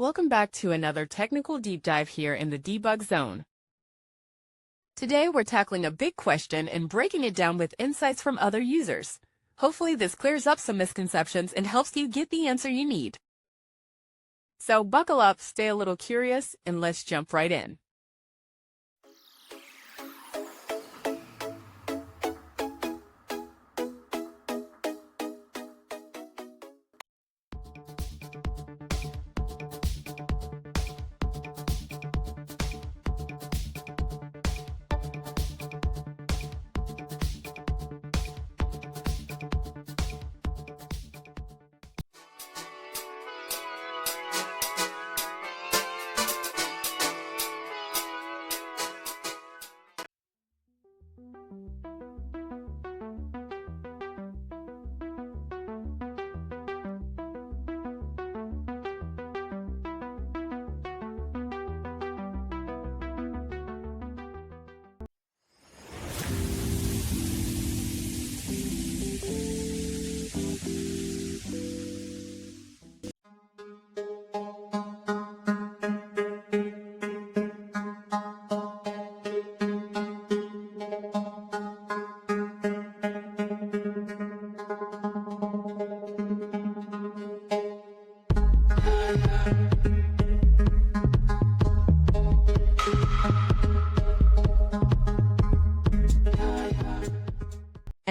Welcome back to another technical deep dive here in the debug zone. Today we're tackling a big question and breaking it down with insights from other users. Hopefully this clears up some misconceptions and helps you get the answer you need. So buckle up, stay a little curious, and let's jump right in.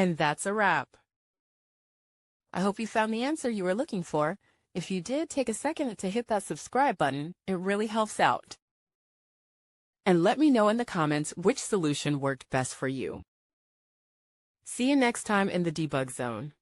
And that's a wrap. I hope you found the answer you were looking for. If you did, take a second to hit that subscribe button. It really helps out. And let me know in the comments which solution worked best for you. See you next time in the debug zone.